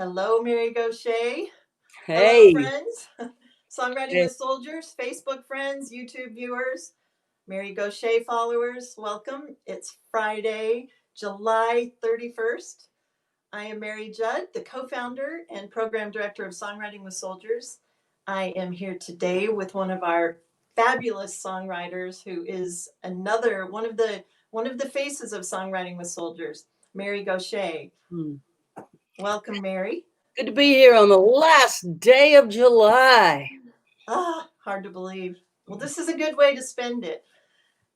Hello, Mary Gauthier. Hello, Hey, friends. Songwriting hey, with Soldiers, Facebook friends, YouTube viewers, Mary Gauthier followers, welcome. It's Friday, July 31st. I am Mary Judd, the co-founder and program director of Songwriting with Soldiers. I am here today with one of our fabulous songwriters who is another one of the faces of Songwriting with Soldiers, Mary Gauthier. hmm. Welcome, Mary. Good to be here on the last day of July. Hard to believe. Well, this is a good way to spend it.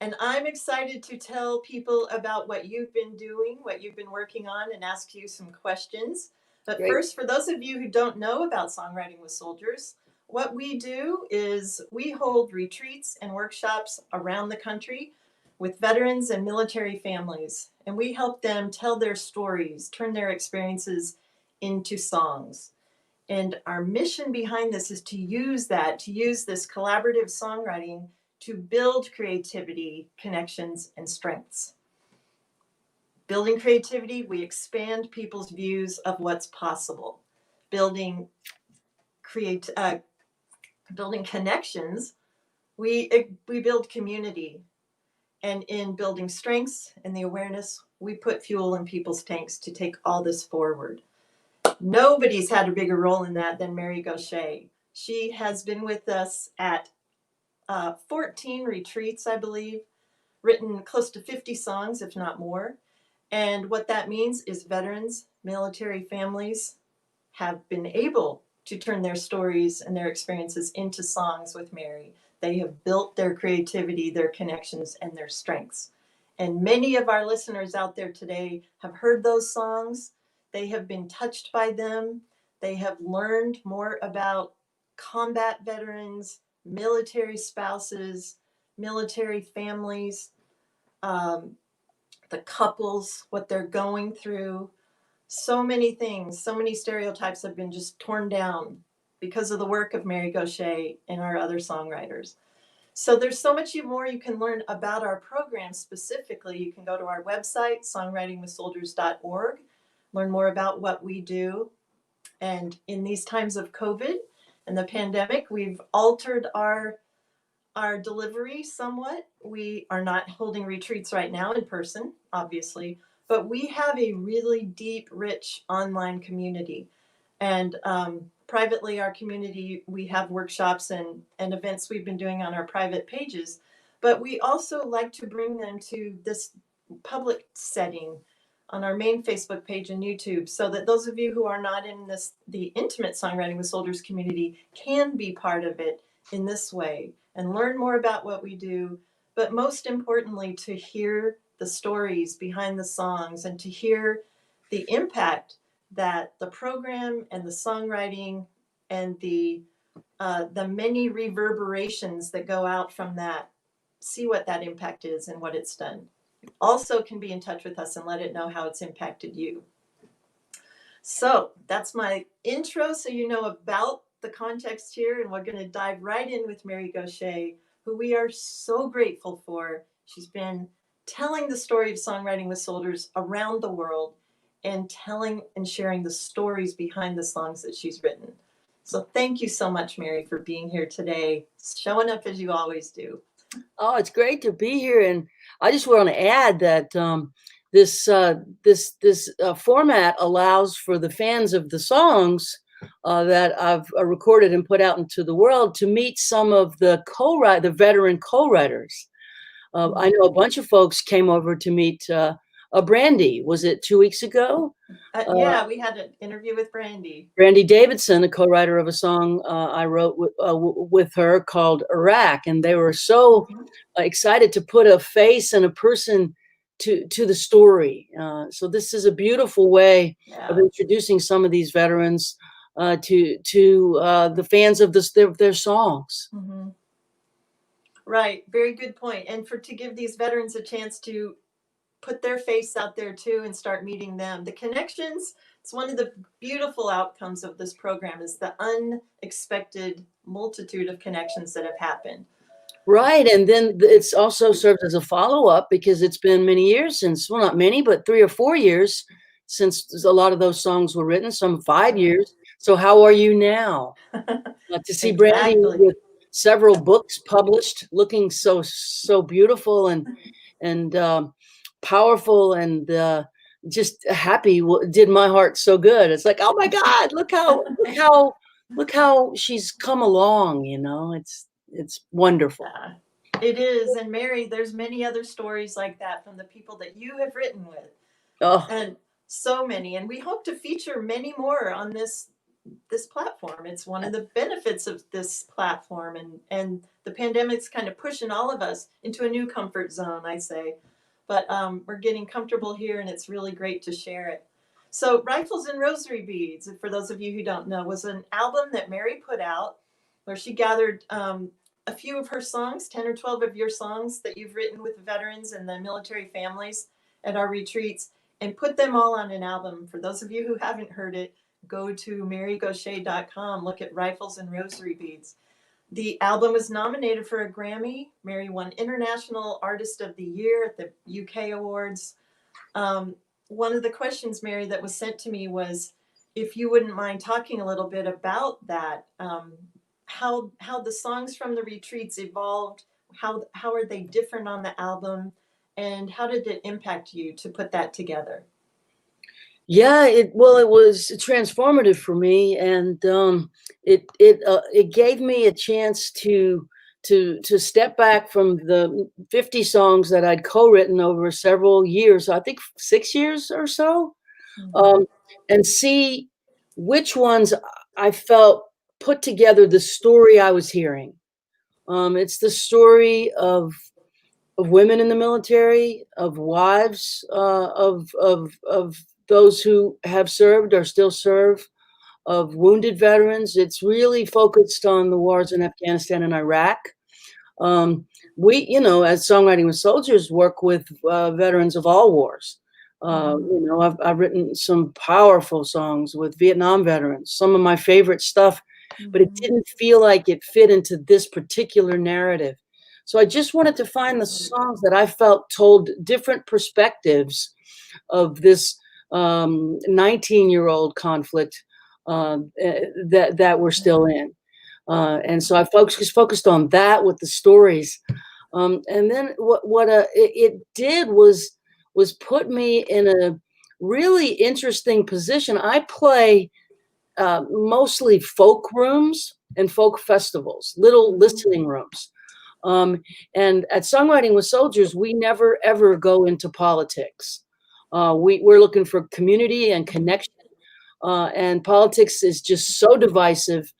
And I'm excited to tell people about what you've been doing, what you've been working on, and ask you some questions. But Great. first, for those of you who don't know about Songwriting with Soldiers, what we do is we hold retreats and workshops around the country with veterans and military families. And we help them tell their stories, turn their experiences into songs. And our mission behind this is to use this collaborative songwriting to build creativity, connections, and strengths. Building creativity, we expand people's views of what's possible. Building building connections, we build community. And in building strengths and the awareness, we put fuel in people's tanks to take all this forward. Nobody's had a bigger role in that than Mary Gauthier. She has been with us at 14 retreats, I believe, written close to 50 songs, if not more. And what that means is veterans, military families have been able to turn their stories and their experiences into songs with Mary. They have built their creativity, their connections, and their strengths. And many of our listeners out there today have heard those songs. They have been touched by them. They have learned more about combat veterans, military spouses, military families, the couples, what they're going through. So many things, so many stereotypes have been just torn down because of the work of Mary Gauthier and our other songwriters. So there's so much more you can learn about our program specifically. You can go to our website, songwritingwithsoldiers.org, learn more about what we do. And in these times of COVID and the pandemic, we've altered our delivery somewhat. We are not holding retreats right now in person, obviously, but we have a really deep, rich online community. And privately, our community, we have workshops and events we've been doing on our private pages, but we also like to bring them to this public setting on our main Facebook page and YouTube, so that those of you who are not in the intimate Songwriting with Soldiers community can be part of it in this way and learn more about what we do, but most importantly, to hear the stories behind the songs and to hear the impact that the program and the songwriting and the many reverberations that go out from that, see what that impact is and what it's done. Also can be in touch with us and let it know how it's impacted you. So that's my intro, so you know about the context here, and we're going to dive right in with Mary Gauthier, who we are so grateful for. She's been telling the story of Songwriting with Soldiers around the world and telling and sharing the stories behind the songs that she's written. So thank you so much, Mary, for being here today, showing up as you always do. Oh, it's great to be here, and I just want to add that this format allows for the fans of the songs that I've recorded and put out into the world to meet some of the veteran co-writers. I know a bunch of folks came over to meet Brandy. Was it 2 weeks ago? Yeah, we had an interview with Brandy. Brandy Davidson, a co-writer of a song I wrote with her called Iraq, and they were so excited to put a face and a person to the story. So this is a beautiful way of introducing some of these veterans to the fans of their songs. Mm-hmm. Right, very good point. And to give these veterans a chance to put their face out there too and start meeting them. The connections, it's one of the beautiful outcomes of this program, is the unexpected multitude of connections that have happened. Right, and then it's also served as a follow-up because it's been many years since, well, not many, but 3 or 4 years since a lot of those songs were written, some 5 years. So how are you now? To see Brandy Exactly. with several books published, looking so beautiful and powerful and just happy did my heart so good. It's like, oh my God, look how she's come along. You know, it's wonderful. Yeah, it is. And Mary, there's many other stories like that from the people that you have written with, Oh, and so many. And we hope to feature many more on this platform. It's one of the benefits of this platform, and the pandemic's kind of pushing all of us into a new comfort zone, I say. But we're getting comfortable here, and it's really great to share it. So, Rifles and Rosary Beads, for those of you who don't know, was an album that Mary put out where she gathered a few of her songs, 10 or 12 of your songs that you've written with veterans and the military families at our retreats, and put them all on an album. For those of you who haven't heard it, go to marygauthier.com, look at Rifles and Rosary Beads. The album was nominated for a Grammy. Mary won International Artist of the Year at the UK Awards. One of the questions, Mary, that was sent to me was if you wouldn't mind talking a little bit about that, how the songs from the retreats evolved, how are they different on the album, and how did it impact you to put that together? yeah, it was transformative for me, and it gave me a chance to step back from the 50 songs that I'd co-written over several years, I think 6 years or so, Mm-hmm. um, and see which ones I felt put together the story I was hearing. It's the story of women in the military, of wives of those who have served or still serve, of wounded veterans. It's really focused on the wars in Afghanistan and Iraq. Um, we, you know, as Songwriting with Soldiers, work with veterans of all wars. Mm-hmm. You know, I've written some powerful songs with Vietnam veterans, some of my favorite stuff, but it Mm-hmm. didn't feel like it fit into this particular narrative. So I just wanted to find the songs that I felt told different perspectives of this 19-year-old conflict that we're still in. And so I focused on that with the stories. And then what it did was put me in a really interesting position. I play mostly folk rooms and folk festivals, little Mm-hmm. listening rooms. And at Songwriting with Soldiers, we never ever go into politics. We're looking for community and connection. And politics is just so divisive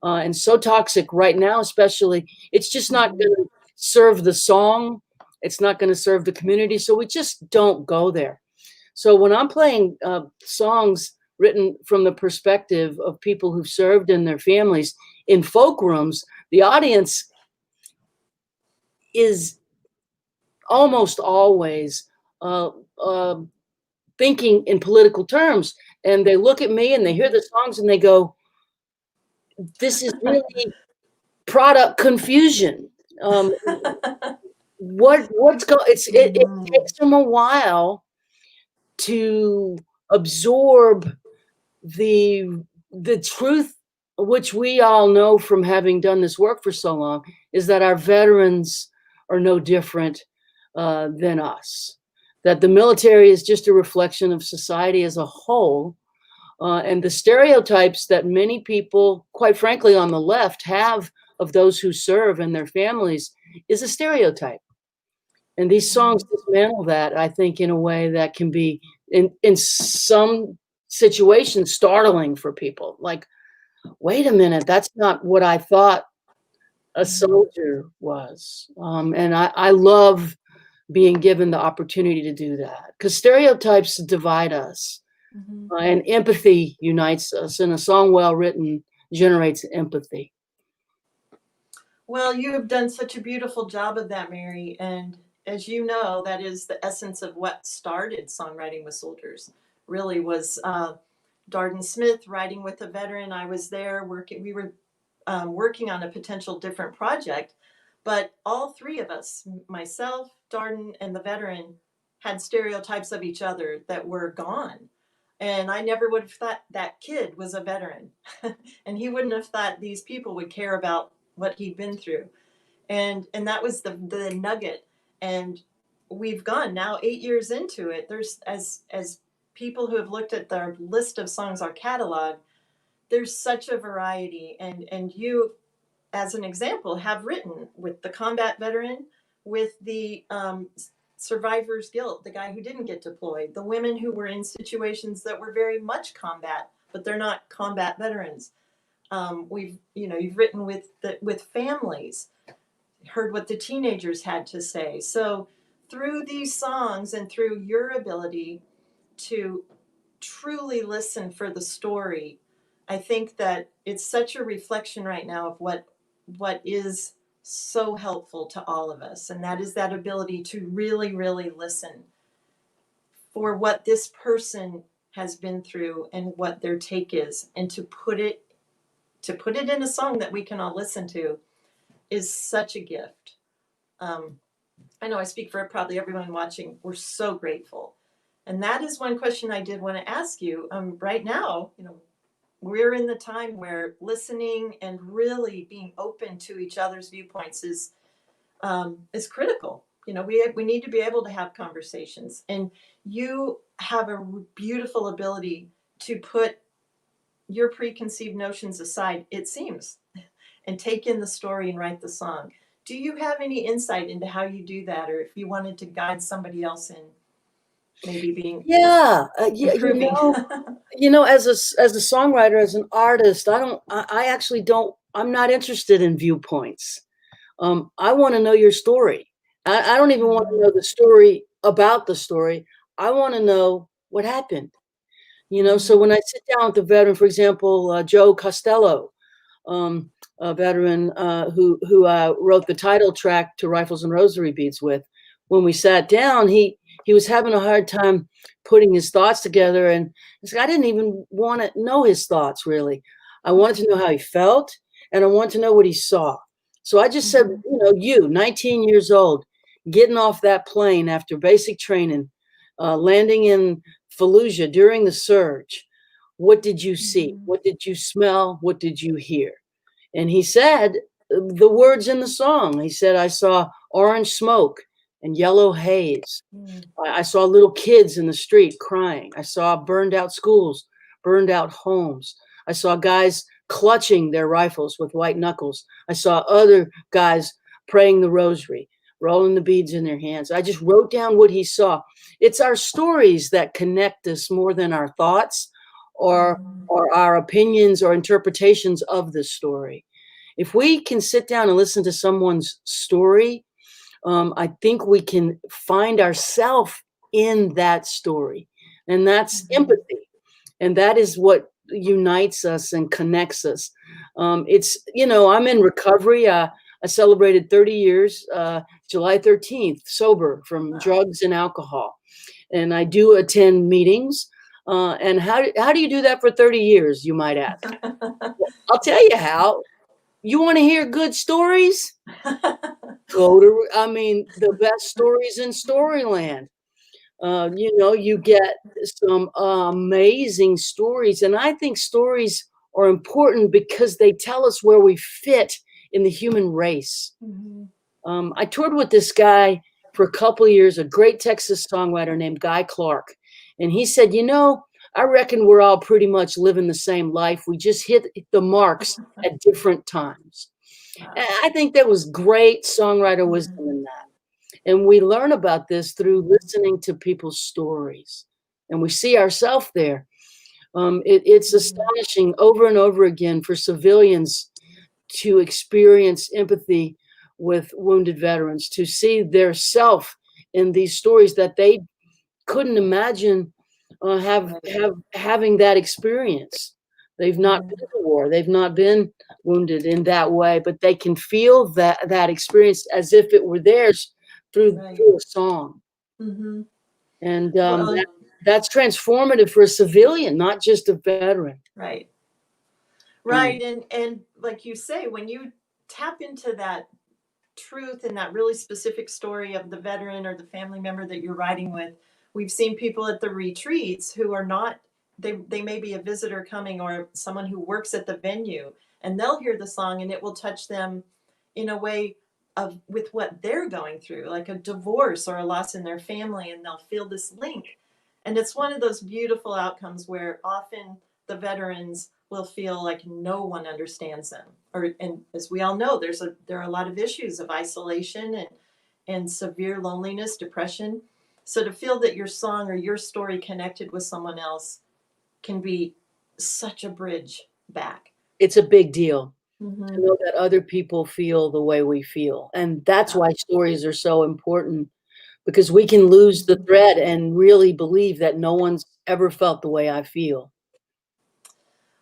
and so toxic right now, especially. It's just not Mm-hmm. going to serve the song. It's not going to serve the community. So we just don't go there. So when I'm playing songs written from the perspective of people who've served and their families in folk rooms, the audience is almost always uh, uh, thinking in political terms. And they look at me and they hear the songs and they go, this is really product confusion. It Mm-hmm. takes them a while to absorb the the truth, which we all know from having done this work for so long, is that our veterans are no different than us. That the military is just a reflection of society as a whole, and the stereotypes that many people, quite frankly, on the left have of those who serve and their families is a stereotype. And these songs dismantle that, I think, in a way that can be, in some situations, startling for people. Like, wait a minute, that's not what I thought a Mm-hmm. soldier was. And I love being given the opportunity to do that because stereotypes divide us. Mm-hmm. And empathy unites us, and a song well written generates empathy. Well, you have done such a beautiful job of that, Mary. And as you know, that is the essence of what started Songwriting with Soldiers. Really was Darden Smith writing with a veteran. I was there working. We were working on a potential different project, but all three of us, myself, Darden, and the veteran, had stereotypes of each other that were gone. And I never would have thought that kid was a veteran. And he wouldn't have thought these people would care about what he'd been through. And that was the nugget. And we've gone now 8 years into it. There's as people who have looked at our list of songs, our catalog, there's such a variety. And you, as an example, have written with the combat veteran, with the survivor's guilt, the guy who didn't get deployed, the women who were in situations that were very much combat, but they're not combat veterans. You've written with families, heard what the teenagers had to say. So through these songs and through your ability to truly listen for the story, I think that it's such a reflection right now of what is so helpful to all of us, and that is that ability to really, really listen for what this person has been through and what their take is, and to put it in a song that we can all listen to is such a gift. I know I speak for probably everyone watching. We're so grateful. And that is one question I did want to ask you. Right now, we're in the time where listening and really being open to each other's viewpoints is critical. We need to be able to have conversations, and you have a beautiful ability to put your preconceived notions aside, it seems, and take in the story and write the song. Do you have any insight into how you do that, or if you wanted to guide somebody else in maybe being Yeah, improving? as a songwriter, as an artist, I actually don't. I'm not interested in viewpoints. I want to know your story. I don't even want to know the story about the story. I want to know what happened. So when I sit down with the veteran, for example, Joe Costello, a veteran who wrote the title track to Rifles and Rosary Beads with, when we sat down, he was having a hard time putting his thoughts together, and I didn't even want to know his thoughts really. I wanted to know how he felt, and I wanted to know what he saw. So I just said, you, 19 years old, getting off that plane after basic training, landing in Fallujah during the surge, what did you see? What did you smell? What did you hear? And he said the words in the song. He said, I saw orange smoke and yellow haze. I saw little kids in the street crying. I saw burned out schools, burned out homes. I saw guys clutching their rifles with white knuckles. I saw other guys praying the rosary, rolling the beads in their hands. I just wrote down what he saw. It's our stories that connect us more than our thoughts or our opinions or interpretations of the story. If we can sit down and listen to someone's story, I think we can find ourselves in that story. And that's empathy. And that is what unites us and connects us. I'm in recovery. I celebrated 30 years, July 13th, sober from drugs and alcohol. And I do attend meetings. And how do you do that for 30 years, you might ask? I'll tell you how. You want to hear good stories? Go to, the best stories in Storyland. You get some amazing stories. And I think stories are important because they tell us where we fit in the human race. I toured with this guy for a couple of years, a great Texas songwriter named Guy Clark. And he said, I reckon we're all pretty much living the same life. We just hit the marks at different times. And I think there was great songwriter wisdom in that. And we learn about this through listening to people's stories. And we see ourselves there. It's astonishing over and over again for civilians to experience empathy with wounded veterans, to see their self in these stories that they couldn't imagine having that experience. They've not been to war. They've not been wounded in that way, but they can feel that experience as if it were theirs through a song. And that's transformative for a civilian, not just a veteran. Right. Right. And like you say, when you tap into that truth and that really specific story of the veteran or the family member that you're riding with, we've seen people at the retreats who are not they may be a visitor coming or someone who works at the venue, and they'll hear the song and it will touch them in a way of with what they're going through, like a divorce or a loss in their family, and they'll feel this link. And it's one of those beautiful outcomes where often the veterans will feel like no one understands them. Or, and as we all know, there are a lot of issues of isolation and severe loneliness, depression. So to feel that your song or your story connected with someone else can be such a bridge back. It's a big deal Mm-hmm. to know that other people feel the way we feel. And that's why stories are so important, because we can lose the thread and really believe that no one's ever felt the way I feel.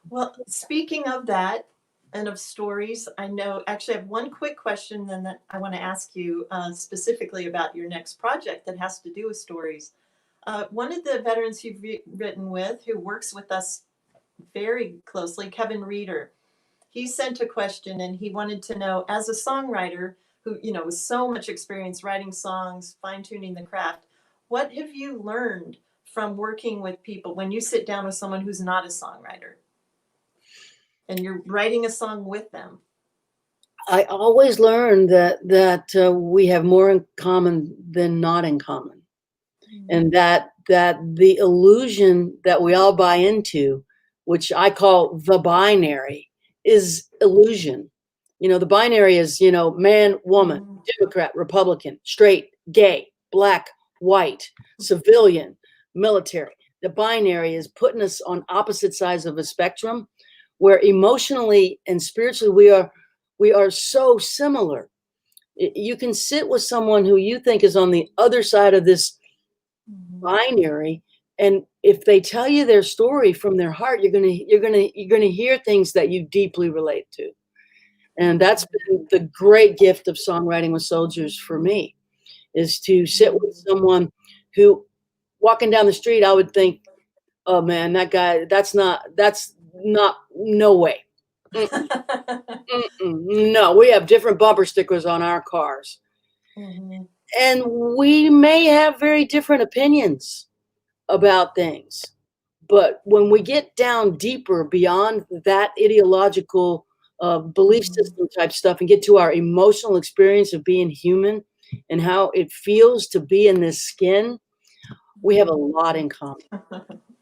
Well, speaking of that and of stories, I know actually I have one quick question then that I want to ask you specifically about your next project that has to do with stories. One of the veterans you've written with, who works with us very closely, Kevin Reeder, he sent a question and he wanted to know, as a songwriter who, you know, with so much experience writing songs, fine-tuning the craft, what have you learned from working with people when you sit down with someone who's not a songwriter and you're writing a song with them? I always learn that we have more in common than not in common, and that the illusion that we all buy into, which I call the binary, is illusion. You know, the binary is, you know, man, woman, Democrat, Republican, straight, gay, black, white, civilian, military. The binary is putting us on opposite sides of a spectrum where emotionally and spiritually we are so similar. You can sit with someone who you think is on the other side of this binary, and if they tell you their story from their heart, you're gonna hear things that you deeply relate to. And that's been the great gift of Songwriting with Soldiers for me, is to sit with someone who, walking down the street, I would think, oh man, that guy, that's not, no way. No, we have different bumper stickers on our cars. And we may have very different opinions about things. But when we get down deeper beyond that ideological belief system type stuff and get to our emotional experience of being human and how it feels to be in this skin, we have a lot in common.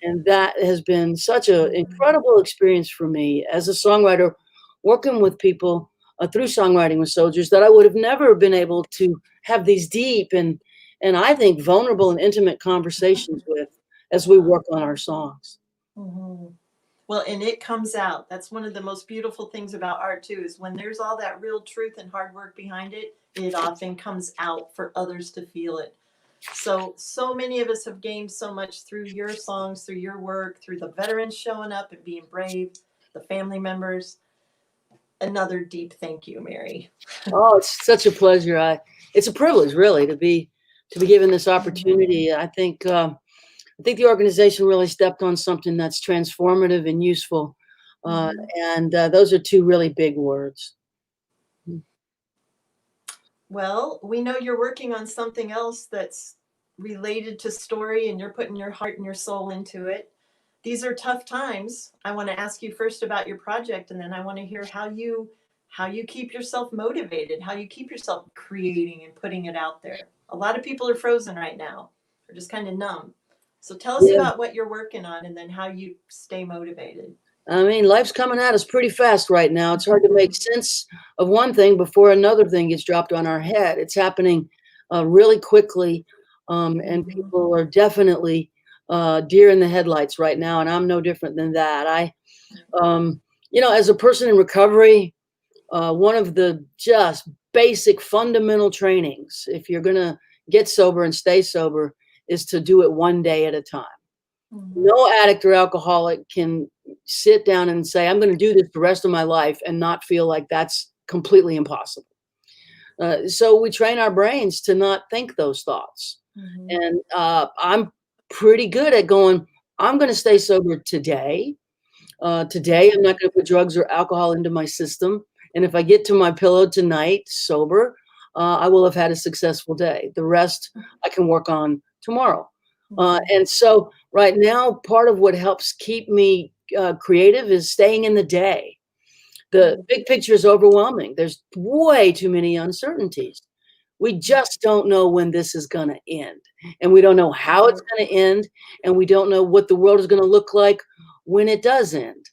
And that has been such an incredible experience for me as a songwriter, working with people through Songwriting with Soldiers, that I would have never been able to have these deep and I think vulnerable and intimate conversations with as we work on our songs. Well, and it comes out. That's one of the most beautiful things about art too, is when there's all that real truth and hard work behind it, it often comes out for others to feel it. So many of us have gained so much through your songs, through your work, through the veterans showing up and being brave, the family members. Another deep thank you, Mary. Oh, it's such a pleasure. It's a privilege, really, to be given this opportunity. I think the organization really stepped on something that's transformative and useful, and those are two really big words. Well, we know you're working on something else that's related to story, and you're putting your heart and your soul into it. These are tough times. I want to ask you first about your project, and then I want to hear how you keep yourself motivated, how you keep yourself creating and putting it out there. A lot of people are frozen right now. They're just kind of numb. So tell us about what you're working on and then how you stay motivated. I mean, life's coming at us pretty fast right now. It's hard to make sense of one thing before another thing gets dropped on our head. It's happening really quickly, and people are definitely deer in the headlights right now, and I'm no different than that. You know, as a person in recovery, one of the just basic fundamental trainings, if you're going to get sober and stay sober, is to do it one day at a time. No addict or alcoholic can sit down and say, I'm going to do this the rest of my life and not feel like that's completely impossible. So we train our brains to not think those thoughts. And I'm pretty good at going, I'm going to stay sober today. Today, I'm not going to put drugs or alcohol into my system. And if I get to my pillow tonight sober, I will have had a successful day. The rest I can work on tomorrow. And so right now, part of what helps keep me creative is staying in the day. The big picture is overwhelming. There's way too many uncertainties. We just don't know when this is going to end, and we don't know how it's going to end, and we don't know what the world is going to look like when it does end.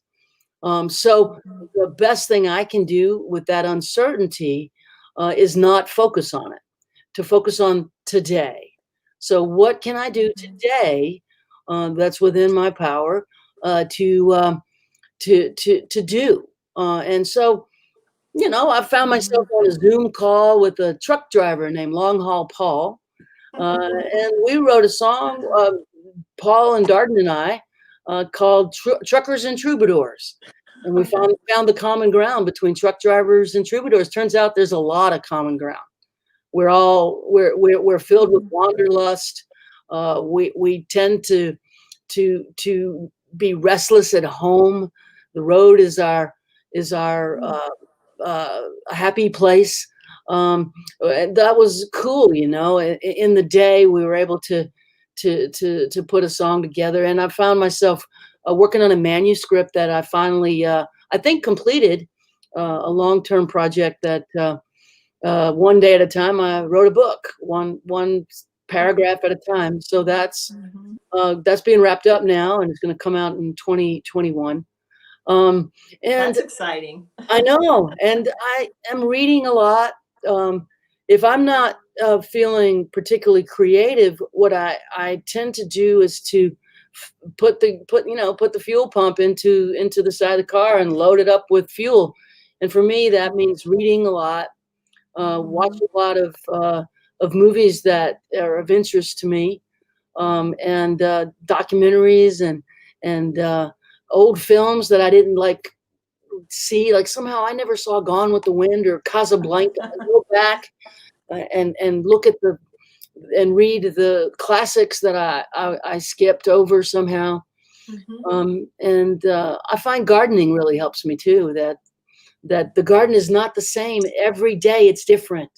So the best thing I can do with that uncertainty is not focus on it, to focus on today. So what can I do today that's within my power to do? And so, you know, I found myself on a Zoom call with a truck driver named Long Haul Paul, and we wrote a song, Paul and Darden and I, called Truckers and Troubadours. And we found the common ground between truck drivers and troubadours. Turns out there's a lot of common ground. We're filled with wanderlust. We tend to be restless at home. The road is our happy place. And that was cool, you know. In the day, we were able to put a song together, and I found myself working on a manuscript that I finally, I think, completed a long-term project that. One day at a time, I wrote a book, one paragraph at a time. So that's being wrapped up now, and it's going to come out in 2021. And That's exciting. I know, and I am reading a lot. If I'm not feeling particularly creative, what I tend to do is to put the fuel pump into the side of the car and load it up with fuel. And for me, that means reading a lot. Watch a lot of movies that are of interest to me, and documentaries and old films that I didn't like see. Like somehow I never saw Gone with the Wind or Casablanca. I go back and look at and read the classics that I skipped over somehow. And I find gardening really helps me too. That the garden is not the same every day. It's different.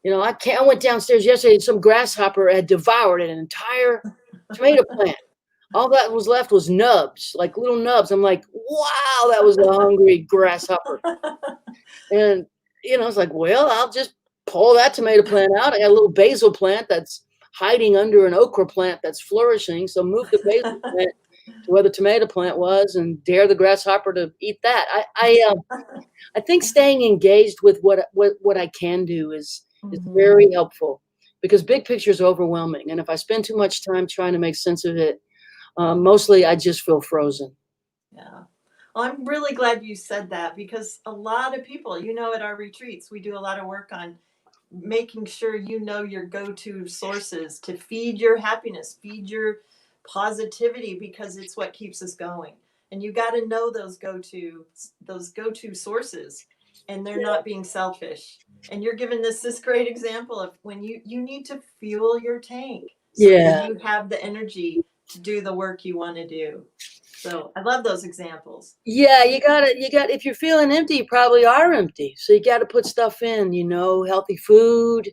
You know, I went downstairs yesterday and some grasshopper had devoured an entire tomato plant. All that was left was nubs, like little nubs. I'm like, wow, that was a hungry grasshopper. And, you know, it's like, well, I'll just pull that tomato plant out. I got a little basil plant that's hiding under an okra plant that's flourishing. So move the basil plant to where the tomato plant was and dare the grasshopper to eat that. I think staying engaged with what I can do is very helpful, because big picture is overwhelming. And if I spend too much time trying to make sense of it, mostly I just feel frozen. Yeah. Well, I'm really glad you said that, because a lot of people, you know, at our retreats, we do a lot of work on making sure you know your go-to sources to feed your happiness, feed your positivity, because it's what keeps us going. And you got to know those go-to sources, and they're not being selfish. And you're giving this great example of when you need to fuel your tank so that you have the energy to do the work you want to do. So I love those examples. Yeah, you got if you're feeling empty, you probably are empty. So you got to put stuff in, you know, healthy food.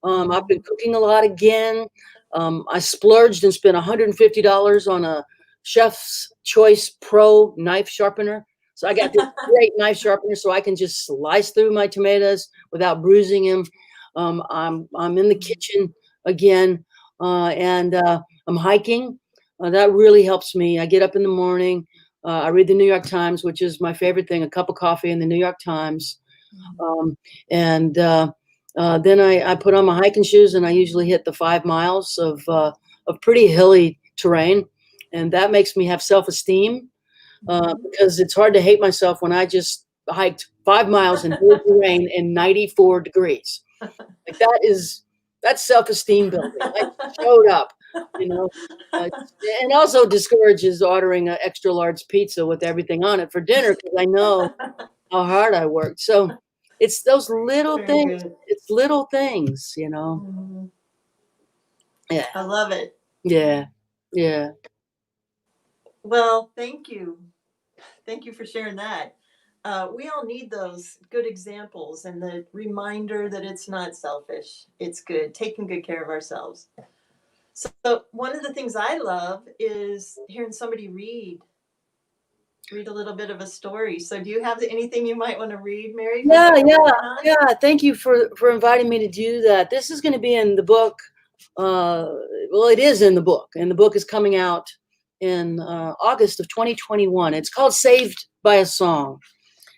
I've been cooking a lot again. I splurged and spent $150 on a Chef's Choice Pro knife sharpener. So I got this great knife sharpener, so I can just slice through my tomatoes without bruising them. I'm in the kitchen again, and I'm hiking. That really helps me. I get up in the morning. I read the New York Times, which is my favorite thing, a cup of coffee in the New York Times. And then I put on my hiking shoes, and I usually hit the 5 miles of pretty hilly terrain. And that makes me have self-esteem, because it's hard to hate myself when I just hiked 5 miles in hilly terrain in 94 degrees. Like that's self-esteem building. I showed up, you know. And also discourages ordering an extra large pizza with everything on it for dinner, because I know how hard I worked. So it's those little Very things. good. It's little things, you know. Yeah, I love it. yeah, yeah. Well, thank you. Thank you for sharing that. We all need those good examples and the reminder that it's not selfish. It's good, taking good care of ourselves. So one of the things I love is hearing somebody read a little bit of a story. So do you have anything you might want to read, Mary, from Yeah, what you're yeah, working on? yeah. Thank you for inviting me to do that. This is going to be in the book. Well, it is in the book, and the book is coming out in August of 2021. It's called Saved by a Song.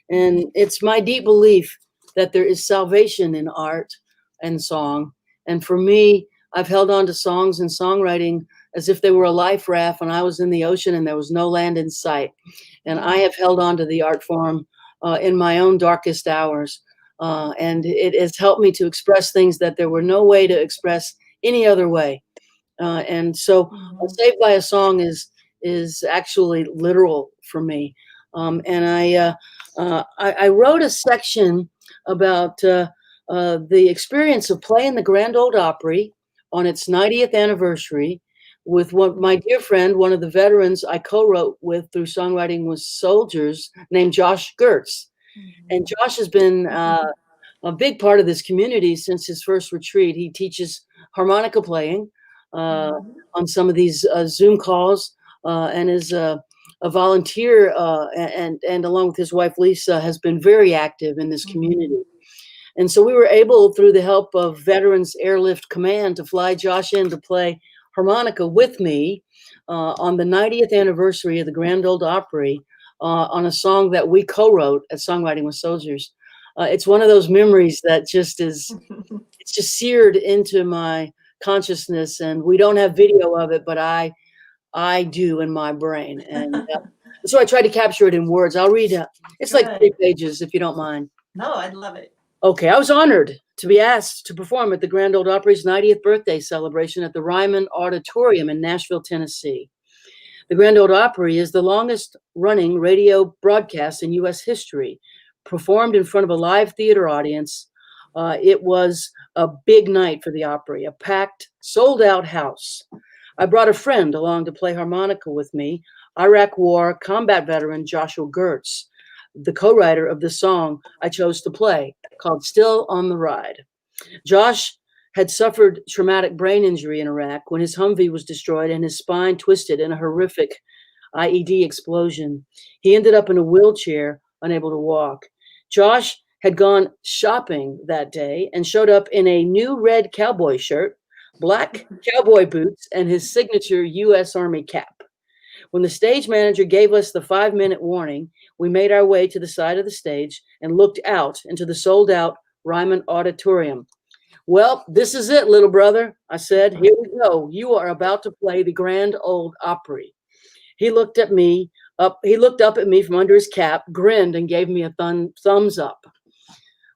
And it's my deep belief that there is salvation in art and song. And for me, I've held on to songs and songwriting as if they were a life raft when I was in the ocean and there was no land in sight. And I have held on to the art form in my own darkest hours. And it has helped me to express things that there were no way to express any other way. And so Saved by a Song is actually literal for me. And I wrote a section about the experience of playing the Grand Old Opry on its 90th anniversary with my dear friend, one of the veterans I co-wrote with through Songwriting with Soldiers, named Josh Gertz. And Josh has been a big part of this community since his first retreat. He teaches harmonica playing on some of these Zoom calls and is a volunteer and along with his wife Lisa has been very active in this community. And so we were able, through the help of Veterans Airlift Command, to fly Josh in to play harmonica with me on the 90th anniversary of the Grand Old Opry on a song that we co-wrote at Songwriting with Soldiers. It's one of those memories that just is, it's just seared into my consciousness, and we don't have video of it, but I do in my brain. And so I tried to capture it in words. I'll read it. It's like 3 pages, if you don't mind. No, I'd love it. Okay, I was honored to be asked to perform at the Grand Old Opry's 90th birthday celebration at the Ryman Auditorium in Nashville, Tennessee. The Grand Old Opry is the longest running radio broadcast in U.S. history, performed in front of a live theater audience. It was a big night for the Opry, a packed, sold-out house. I brought a friend along to play harmonica with me, Iraq War combat veteran Joshua Gertz, the co-writer of the song I chose to play, called Still on the Ride. Josh had suffered traumatic brain injury in Iraq when his Humvee was destroyed and his spine twisted in a horrific IED explosion. He ended up in a wheelchair, unable to walk. Josh had gone shopping that day and showed up in a new red cowboy shirt, black cowboy boots, and his signature U.S. Army cap. When the stage manager gave us the 5-minute warning, we made our way to the side of the stage and looked out into the sold-out Ryman Auditorium. Well, this is it, little brother, I said. Here we go. You are about to play the Grand Old Opry. He looked up at me from under his cap, grinned, and gave me a thumbs up.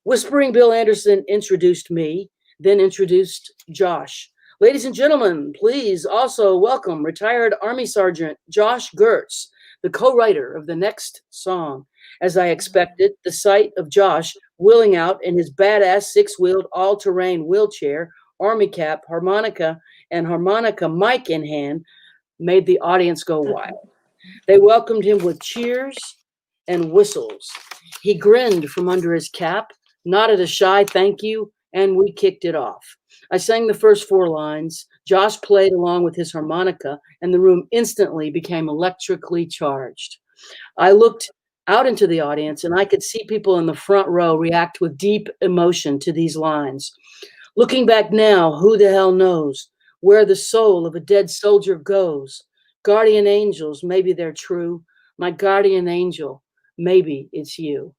Whispering Bill Anderson introduced me, then introduced Josh. Ladies and gentlemen, please also welcome retired Army Sergeant Josh Gertz, the co-writer of the next song. As I expected, the sight of Josh wheeling out in his badass 6-wheeled all-terrain wheelchair, Army cap, harmonica, and harmonica mic in hand made the audience go wild. They welcomed him with cheers and whistles. He grinned from under his cap, nodded a shy thank you, and we kicked it off. I sang the first 4 lines. Josh played along with his harmonica, and the room instantly became electrically charged. I looked out into the audience, and I could see people in the front row react with deep emotion to these lines. Looking back now, who the hell knows where the soul of a dead soldier goes? Guardian angels, maybe they're true. My guardian angel, maybe it's you.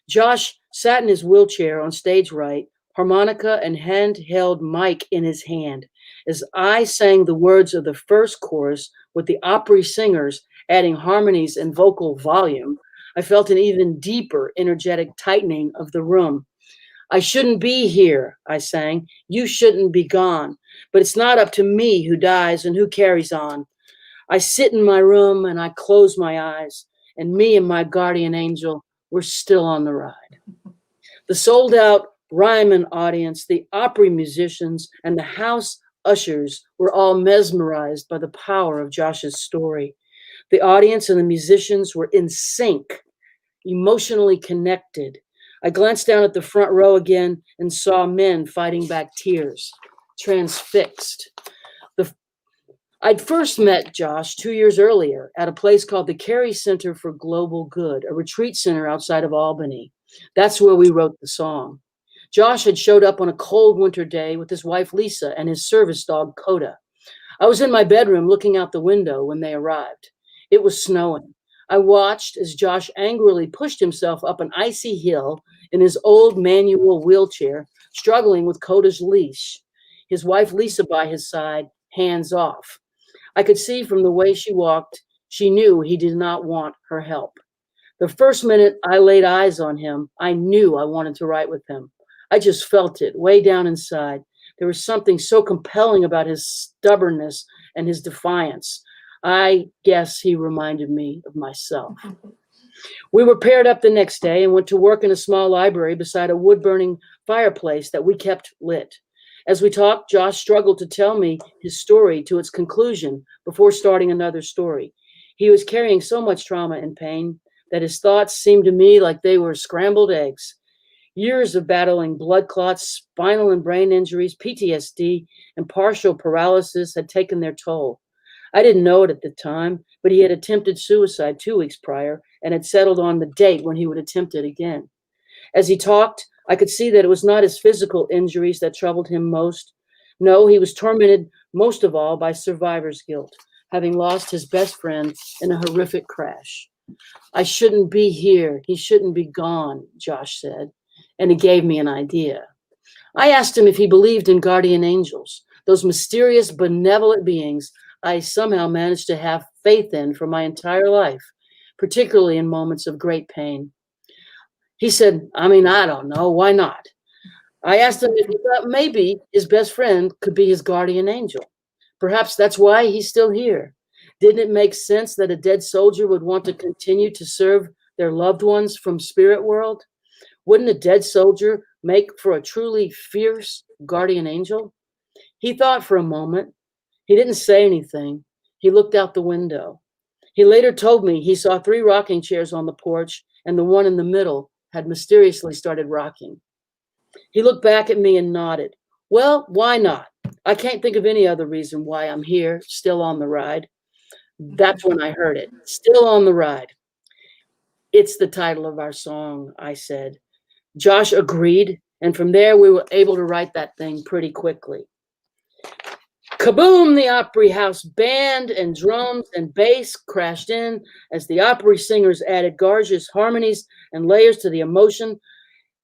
Josh sat in his wheelchair on stage right, harmonica and handheld mic in his hand. As I sang the words of the first chorus with the Opry singers adding harmonies and vocal volume, I felt an even deeper energetic tightening of the room. I shouldn't be here, I sang. You shouldn't be gone. But it's not up to me who dies and who carries on. I sit in my room and I close my eyes, and me and my guardian angel were still on the ride. The sold-out Ryman audience, the Opry musicians, and the house ushers were all mesmerized by the power of Josh's story. The audience and the musicians were in sync, emotionally connected. I glanced down at the front row again and saw men fighting back tears, transfixed. The I'd first met Josh 2 years earlier at a place called the Carey Center for Global Good, a retreat center outside of Albany. That's where we wrote the song. Josh had showed up on a cold winter day with his wife Lisa and his service dog Coda. I was in my bedroom looking out the window when they arrived. It was snowing. I watched as Josh angrily pushed himself up an icy hill in his old manual wheelchair, struggling with Coda's leash. His wife Lisa by his side, hands off. I could see from the way she walked, she knew he did not want her help. The first minute I laid eyes on him, I knew I wanted to write with him. I just felt it way down inside. There was something so compelling about his stubbornness and his defiance. I guess he reminded me of myself. We were paired up the next day and went to work in a small library beside a wood-burning fireplace that we kept lit. As we talked, Josh struggled to tell me his story to its conclusion before starting another story. He was carrying so much trauma and pain that his thoughts seemed to me like they were scrambled eggs. Years of battling blood clots, spinal and brain injuries, PTSD, and partial paralysis had taken their toll. I didn't know it at the time, but he had attempted suicide 2 weeks prior and had settled on the date when he would attempt it again. As he talked, I could see that it was not his physical injuries that troubled him most. No, he was tormented most of all by survivor's guilt, having lost his best friend in a horrific crash. I shouldn't be here. He shouldn't be gone, Josh said, and he gave me an idea. I asked him if he believed in guardian angels, those mysterious, benevolent beings I somehow managed to have faith in for my entire life, particularly in moments of great pain. He said, I don't know. Why not? I asked him if he thought maybe his best friend could be his guardian angel. Perhaps that's why he's still here. Didn't it make sense that a dead soldier would want to continue to serve their loved ones from spirit world? Wouldn't a dead soldier make for a truly fierce guardian angel? He thought for a moment. He didn't say anything. He looked out the window. He later told me he saw 3 rocking chairs on the porch, and the one in the middle had mysteriously started rocking. He looked back at me and nodded. Well, why not? I can't think of any other reason why I'm here, still on the ride. That's when I heard it. Still on the ride. It's the title of our song, I said. Josh agreed, and from there we were able to write that thing pretty quickly. Kaboom! The Opry House band and drums and bass crashed in as the Opry singers added gorgeous harmonies and layers to the emotion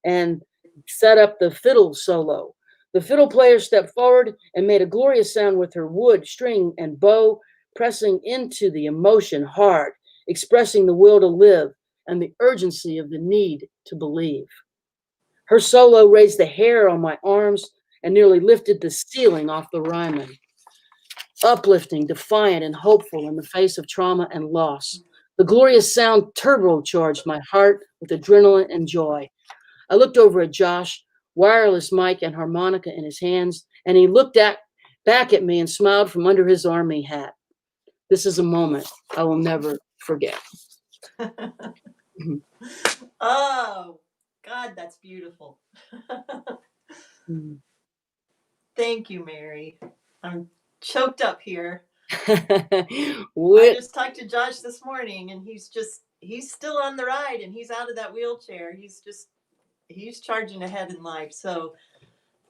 and set up the fiddle solo. The fiddle player stepped forward and made a glorious sound with her wood, string, and bow, pressing into the emotion hard, expressing the will to live and the urgency of the need to believe. Her solo raised the hair on my arms and nearly lifted the ceiling off the Ryman. Uplifting, defiant, and hopeful in the face of trauma and loss. The glorious sound turbocharged my heart with adrenaline and joy. I looked over at Josh, wireless mic and harmonica in his hands, and he looked back at me and smiled from under his army hat. This is a moment I will never forget. Oh, God, that's beautiful. Thank you, Mary. I'm choked up here. I just talked to Josh this morning, and he's still on the ride, and he's out of that wheelchair. He's charging ahead in life. So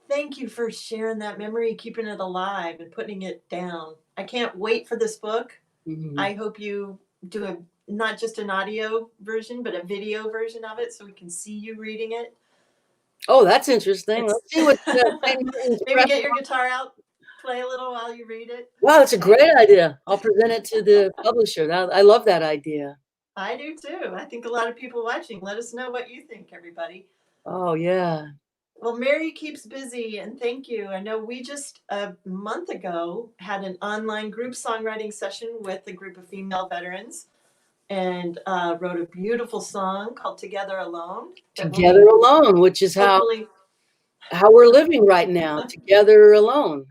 thank you for sharing that memory, keeping it alive and putting it down. I can't wait for this book. Mm-hmm. I hope you do not just an audio version, but a video version of it so we can see you reading it. Oh, that's interesting. Let's see what maybe get your guitar out, play a little while you read it. Wow, that's a great idea. I'll present it to the publisher. I love that idea. I do too. I think a lot of people watching, let us know what you think, everybody. Oh, yeah. Well, Mary keeps busy, and thank you. I know we just a month ago had an online group songwriting session with a group of female veterans and wrote a beautiful song called Together Alone. Together Alone, which is how we're living right now, together alone.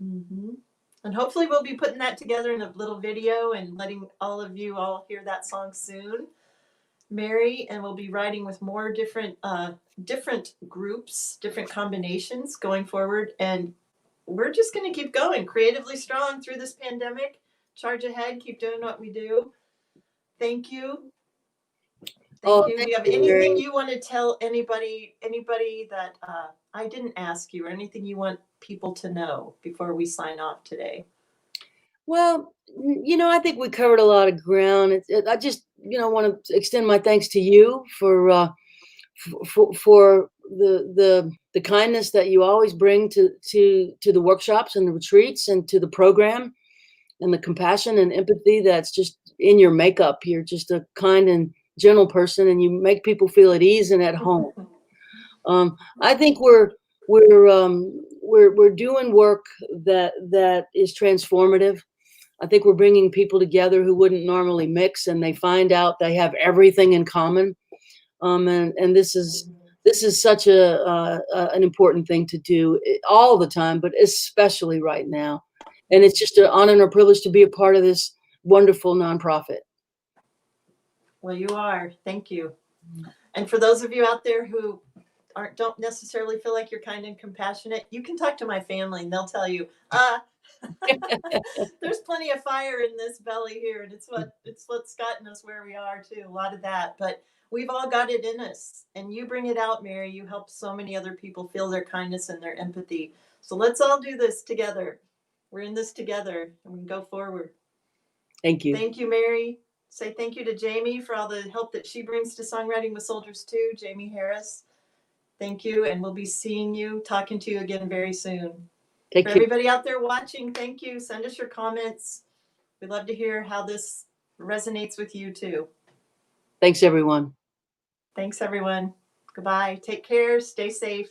Mm-hmm. And hopefully we'll be putting that together in a little video and letting all of you all hear that song soon, Mary. And we'll be writing with more different groups, different combinations going forward. And we're just going to keep going creatively strong through this pandemic. Charge ahead, keep doing what we do. Thank you. Thank you. Do Thank you have you, anything Mary. you want to tell anybody that I didn't ask you, or anything you want people to know before we sign off today? Well, I think we covered a lot of ground. I just, want to extend my thanks to you for the kindness that you always bring to the workshops and the retreats and to the program, and the compassion and empathy that's just in your makeup. You're just a kind and gentle person, and you make people feel at ease and at home. I think we're doing work that is transformative. I think we're bringing people together who wouldn't normally mix, and they find out they have everything in common. And this is such an important thing to do all the time, but especially right now. And it's just an honor and a privilege to be a part of this wonderful nonprofit. Well, you are. Thank you. And for those of you out there who don't necessarily feel like you're kind and compassionate, you can talk to my family and they'll tell you, there's plenty of fire in this belly here, and it's what's gotten us where we are too. A lot of that, but we've all got it in us, and you bring it out, Mary. You help so many other people feel their kindness and their empathy. So let's all do this together. We're in this together, and we can go forward. Thank you. Thank you, Mary. Say thank you to Jamie for all the help that she brings to Songwriting with Soldiers too. Jamie Harris. Thank you, and we'll be seeing you, talking to you again very soon. Thank For you. everybody out there watching, thank you. Send us your comments. We'd love to hear how this resonates with you too. Thanks, everyone. Thanks, everyone. Goodbye. Take care. Stay safe.